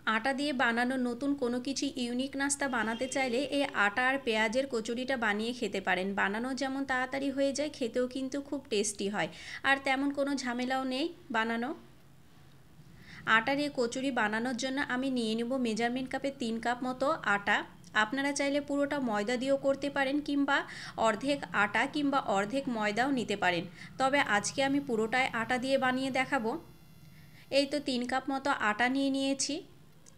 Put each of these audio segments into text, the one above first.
আটা দিয়ে বানানো নতুন কোনো কিছু ইউনিক নাস্তা বানাতে চাইলে এই আটা আর পেঁয়াজের কচুরিটা বানিয়ে খেতে পারেন। বানানো যেমন তাড়াতাড়ি হয়ে যায়, খেতেও কিন্তু খুব টেস্টি হয়, আর তেমন কোনো ঝামেলাও নেই বানানো। আটার এই কচুরি বানানোর জন্য আমি নিয়ে নেব মেজারমেন্ট কাপে 3 কাপ মতো আটা। আপনারা চাইলে পুরোটা ময়দা দিয়েও করতে পারেন, কিংবা অর্ধেক আটা কিংবা অর্ধেক ময়দাও নিতে পারেন। তবে আজকে আমি পুরোটাই আটা দিয়ে বানিয়ে দেখাবো। এই তো 3 কাপ মতো আটা নিয়ে নিয়েছি।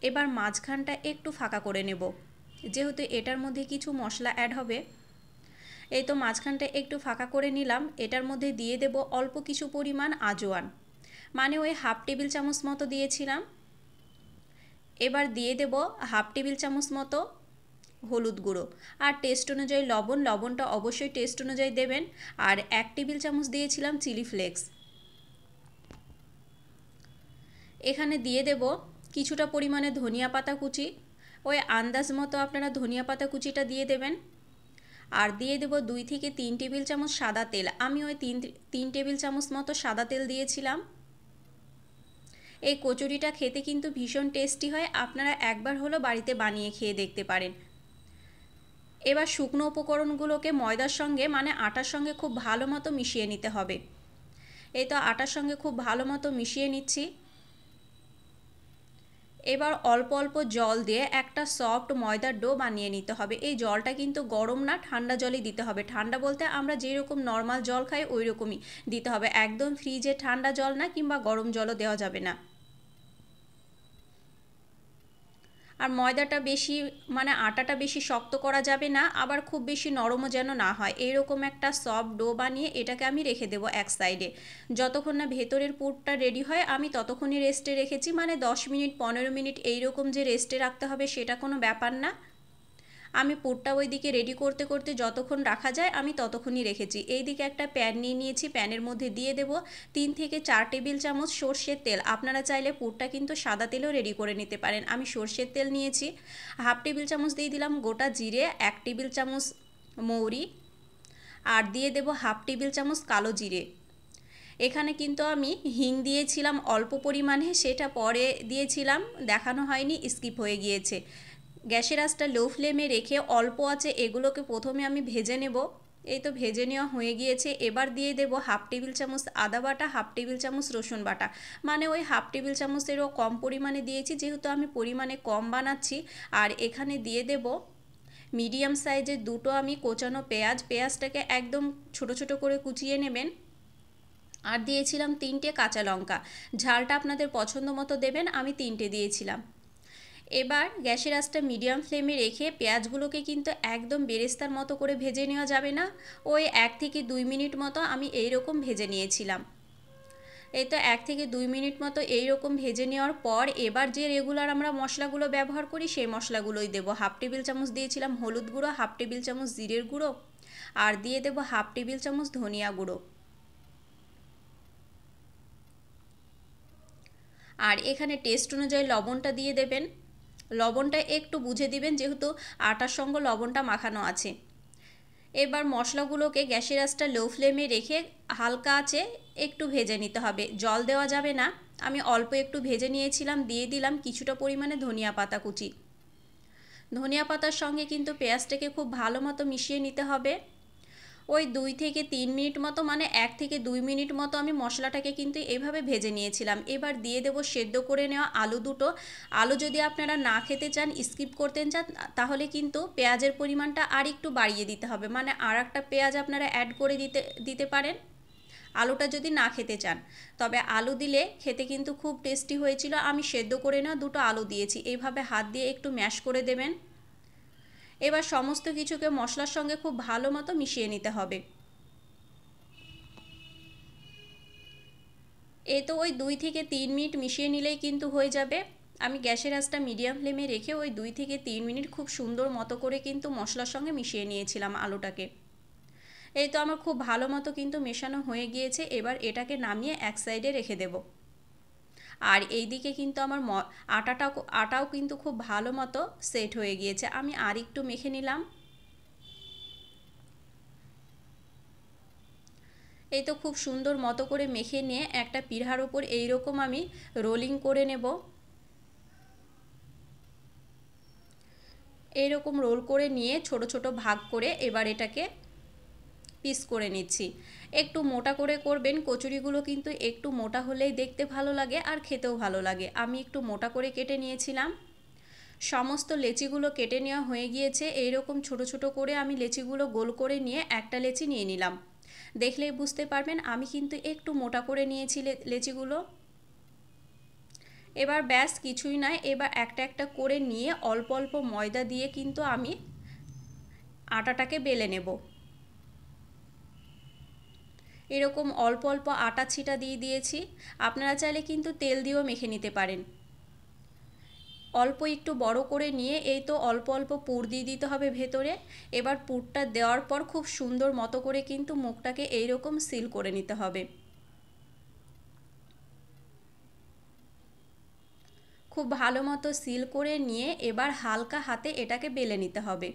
এবার মাঝখানটা একটু ফাঁকা করে নেব, যেহেতু এটার মধ্যে কিছু মশলা অ্যাড হবে। এই তো মাঝখানটা একটু ফাঁকা করে নিলাম। এটার মধ্যে দিয়ে দেব অল্প কিছু পরিমাণ আজওয়ান, মানে ওই হাফ টেবিল চামচ মতো দিয়েছিলাম। এবার দিয়ে দেব হাফ টেবিল চামচ মতো হলুদ গুঁড়ো, আর টেস্ট অনুযায়ী লবণ। লবণটা অবশ্যই টেস্ট অনুযায়ী দেবেন। আর 1 টেবিল চামচ দিয়েছিলাম চিলি ফ্লেক্স। এখানে দিয়ে দেব কিছুটা পরিমাণে ধনিয়া পাতা কুচি, ওই আন্দাজ মতো আপনারা ধনিয়া পাতা কুচিটা দিয়ে দেবেন। আর দিয়ে দেব 2 থেকে 3 টেবিল চামচ সাদা তেল। আমি ওই 3 টেবিল চামচ মতো সাদা তেল দিয়েছিলাম। এই কচুরিটা খেতে কিন্তু ভীষণ টেস্টি হয়, আপনারা একবার হলো বাড়িতে বানিয়ে খেয়ে দেখতে পারেন। এবার শুকনো উপকরণগুলোকে ময়দার সঙ্গে মানে আটার সঙ্গে খুব ভালো মতো মিশিয়ে নিতে হবে। এই তো আটার সঙ্গে খুব ভালো মতো মিশিয়ে নিচ্ছি। এবার অল্প অল্প জল দিয়ে একটা সফট ময়দার ডো বানিয়ে নিতে হবে। এই জলটা কিন্তু গরম না, ঠান্ডা জলই দিতে হবে। ঠান্ডা বলতে আমরা যেরকম নর্মাল জল খাই ওই রকমই দিতে হবে, একদম ফ্রিজে ঠান্ডা জল না, কিংবা গরম জলও দেওয়া যাবে না। আর ময়দাটা বেশি মানে আটাটা বেশি শক্ত করা যাবে না, আবার খুব বেশি নরমও যেন না হয়। এইরকম একটা সফট ডো বানিয়ে এটাকে আমি রেখে দেবো এক সাইডে। যতক্ষণ না ভেতরের পুরটা রেডি হয় আমি ততক্ষণই রেস্টে রেখেছি, মানে 10 মিনিট 15 মিনিট এইরকম যে রেস্টে রাখতে হবে সেটা কোনো ব্যাপার না। আমি পুরটা ওইদিকে রেডি করতে করতে যতক্ষণ রাখা যায় আমি ততক্ষণই রেখেছি। এইদিকে একটা প্যান নিয়ে নিয়েছি, প্যানের মধ্যে দিয়ে দেব 3 থেকে 4 টেবিল চামচ সর্ষের তেল। আপনারা চাইলে পুরটা কিন্তু সাদা তেলও রেডি করে নিতে পারেন। আমি সর্ষের তেল নিয়েছি। হাফ টেবিল চামচ দিয়ে দিলাম গোটা জিরে, 1 টেবিল চামচ মৌরি, আর দিয়ে দেব হাফ টেবিল চামচ কালো জিরে। এখানে কিন্তু আমি হিং দিয়েছিলাম অল্প পরিমাণে, সেটা পরে দিয়েছিলাম, দেখানো হয়নি, স্কিপ হয়ে গিয়েছে। গ্যাসের আঁচটা লো ফ্লেমে রেখে অল্প আছে এগুলোকে প্রথমে আমি ভেজে নেব। এই তো ভেজে নেওয়া হয়ে গিয়েছে। এবার দিয়ে দেব হাফ টেবিল চামচ আদা বাটা, হাফ টেবিল চামচ রসুন বাটা, মানে ওই হাফ টেবিল চামচেরও কম পরিমাণে দিয়েছি, যেহেতু আমি পরিমাণে কম বানাচ্ছি। আর এখানে দিয়ে দেব মিডিয়াম সাইজের দুটো আমি কোচানো পেঁয়াজ। পেঁয়াজটাকে একদম ছোট ছোট করে কুচিয়ে নেবেন। আর দিয়েছিলাম 3টে কাঁচা লঙ্কা, ঝালটা আপনাদের পছন্দ মতো দেবেন, আমি 3টে দিয়েছিলাম। এবার গ্যাসের আঁচটা মিডিয়াম ফ্লেমে রেখে পেঁয়াজগুলোকে কিন্তু একদম বেরেস্তার মতো করে ভেজে নেওয়া যাবে না, ওই 1 থেকে 2 মিনিট মতো আমি এইরকম ভেজে নিয়েছিলাম। এই তো 1 থেকে 2 মিনিট মতো এইরকম ভেজে নেওয়ার পর এবার যে রেগুলার আমরা মশলাগুলো ব্যবহার করি সেই মশলাগুলোই দেবো। হাফ টেবিল চামচ দিয়েছিলাম হলুদ গুঁড়ো, হাফ টেবিল চামচ জিরের গুঁড়ো, আর দিয়ে দেবো হাফ টেবিল চামচ ধনিয়া গুঁড়ো। আর এখানে টেস্ট অনুযায়ী লবণটা দিয়ে দেবেন। লবণটা একটু বুঝে দিবেন, যেহেতু আটার সঙ্গে লবণটা মাখানো আছে। এবার মশলাগুলোকে গ্যাসের আঁচটা লো ফ্লেমে রেখে হালকা আঁচে একটু ভেজে নিতে হবে, জল দেওয়া যাবে না। আমি অল্প একটু ভেজে নিয়েছিলাম। দিয়ে দিলাম কিছুটা পরিমাণে ধনিয়া পাতা কুচি। ধনিয়া পাতার সঙ্গে কিন্তু পেঁয়াজটাকে খুব ভালো মতো মিশিয়ে নিতে হবে। ওই 2 থেকে 3 মিনিট মতো, মানে 1 থেকে 2 মিনিট মতো আমি মশলাটাকে কিন্তু এভাবে ভেজে নিয়েছিলাম। এবার দিয়ে দেব সেদ্ধ করে নেওয়া আলু দুটো। আলু যদি আপনারা না খেতে চান, স্কিপ করতে চান, তাহলে কিন্তু পেঁয়াজের পরিমাণটা আর একটু বাড়িয়ে দিতে হবে, মানে আর একটা পেঁয়াজ আপনারা অ্যাড করে দিতে পারেন আলুটা যদি না খেতে চান। তবে আলু দিলে খেতে কিন্তু খুব টেস্টি হয়েছিল। আমি সেদ্ধ করে নেওয়া দুটো আলু দিয়েছি। এইভাবে হাত দিয়ে একটু ম্যাশ করে দেবেন। এবার সমস্ত কিছুকে মশলার সঙ্গে খুব ভালো মতো মিশিয়ে নিতে হবে। এই তো ওই 2 থেকে 3 মিনিট মিশিয়ে নিলেই কিন্তু হয়ে যাবে। আমি গ্যাসের আঁচটা মিডিয়াম ফ্লেমে রেখে ওই 2 থেকে 3 মিনিট খুব সুন্দর মতো করে কিন্তু মশলার সঙ্গে মিশিয়ে নিয়েছিলাম আলুটাকে। এই তো আমার খুব ভালো মতো কিন্তু মেশানো হয়ে গিয়েছে। এবার এটাকে নামিয়ে এক সাইডে রেখে দেব। আর এই দিকে কিন্তু আমার আটাও কিন্তু খুব ভালো মতো সেট হয়ে গিয়েছে। আমি আর একটু মেখে নিলাম। এই তো খুব সুন্দর মতো করে মেখে নিয়ে একটা পিঢ়ার ওপর এইরকম আমি রোলিং করে নেব। এইরকম রোল করে নিয়ে ছোট ছোট ভাগ করে এবার এটাকে পিস করে নিচ্ছি। একটু মোটা করে করবেন, কচুরিগুলো কিন্তু একটু মোটা হলেই দেখতে ভালো লাগে আর খেতেও ভালো লাগে। আমি একটু মোটা করে কেটে নিয়েছিলাম। সমস্ত লেচিগুলো কেটে নেওয়া হয়ে গিয়েছে। এইরকম ছোট ছোট করে আমি লেচিগুলো গোল করে নিয়ে একটা লেচি নিয়ে নিলাম। দেখলেই বুঝতে পারবেন আমি কিন্তু একটু মোটা করে নিয়েছি লেচিগুলো। এবার ব্যাস কিছুই নয়, এবার একটা একটা করে নিয়ে অল্প অল্প ময়দা দিয়ে কিন্তু আমি আটাটাকে বেলে নেব। এরকম অল্প অল্প আটা ছিটা দিয়ে দিয়েছি। আপনারা চাইলে কিন্তু তেল দিয়েও মেখে নিতে পারেন। অল্প একটু বড় করে নিয়ে এই তো অল্প অল্প পুর দিয়ে দিতে হবে ভেতরে। এবার পুরটা দেওয়ার পর খুব সুন্দর মতো করে কিন্তু মুখটাকে এইরকম সিল করে নিতে হবে। খুব ভালো মতো সিল করে নিয়ে এবার হালকা হাতে এটাকে বেলে নিতে হবে।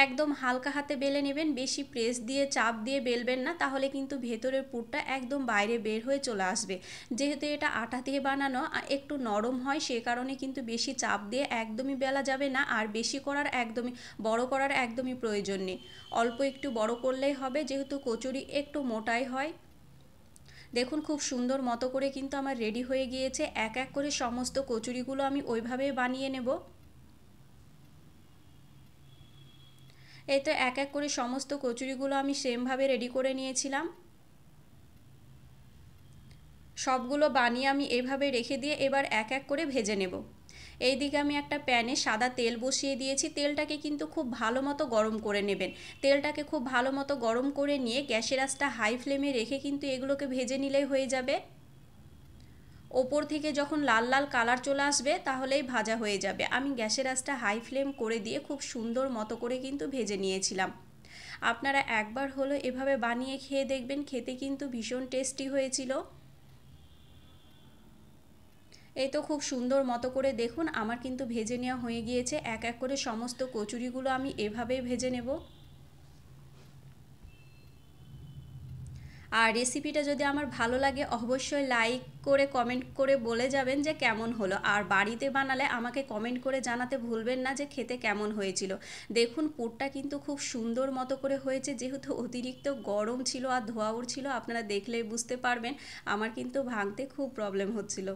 একদম হালকা হাতে বেলে নেবেন, বেশি প্রেস দিয়ে চাপ দিয়ে বেলবেন না, তাহলে কিন্তু ভেতরের পুরটা একদম বাইরে বের হয়ে চলে আসবে। যেহেতু এটা আটা দিয়ে বানানো একটু নরম হয়, সে কারণে কিন্তু বেশি চাপ দিয়ে একদমই বেলা যাবে না, আর বেশি করার একদমই বড় করার একদমই প্রয়োজন নেই। অল্প একটু বড় করলেই হবে, যেহেতু কচুরি একটু মোটাই হয়। দেখুন খুব সুন্দর মতো করে কিন্তু আমার রেডি হয়ে গিয়েছে। এক এক করে সমস্ত কচুরিগুলো আমি ওইভাবেই বানিয়ে নেব। এই তো এক এক করে সমস্ত কচুরিগুলো আমি সেমভাবে রেডি করে নিয়েছিলাম। সবগুলো বানিয়ে আমি এভাবে রেখে দিয়ে এবার এক এক করে ভেজে নেব। এইদিকে আমি একটা প্যানে সাদা তেল বসিয়ে দিয়েছি। তেলটাকে কিন্তু খুব ভালো মতো গরম করে নেবেন। তেলটাকে খুব ভালো মতো গরম করে নিয়ে গ্যাসের আঁচটা হাই ফ্লেমে রেখে কিন্তু এগুলোকে ভেজে নিলেই হয়ে যাবে। ওপর থেকে যখন লাল লাল কালার চলে আসবে তাহলেই ভাজা হয়ে যাবে। আমি গ্যাসের আঁচটা হাই ফ্লেম করে দিয়ে খুব সুন্দর মতো করে কিন্তু ভেজে নিয়েছিলাম। আপনারা একবার হলো এভাবে বানিয়ে খেয়ে দেখবেন, খেতে কিন্তু ভীষণ টেস্টি হয়েছিল। এই তো খুব সুন্দর মতো করে দেখুন আমার কিন্তু ভেজে নেওয়া হয়ে গিয়েছে। এক এক করে সমস্ত কচুরিগুলো আমি এভাবেই ভেজে নেব। আর রেসিপিটা যদি আমার ভালো লাগে অবশ্যই লাইক করে কমেন্ট করে বলে যাবেন যে কেমন হলো। আর বাড়িতে বানালে আমাকে কমেন্ট করে জানাতে ভুলবেন না যে খেতে কেমন হয়েছিল। দেখুন পুরটা কিন্তু খুব সুন্দর মতো করে হয়েছে, যেহেতু অতিরিক্ত গরম ছিল আর ধোঁয়া উঠছিল, আপনারা দেখলেই বুঝতে পারবেন আমার কিন্তু ভাঙতে খুব প্রবলেম হচ্ছিল।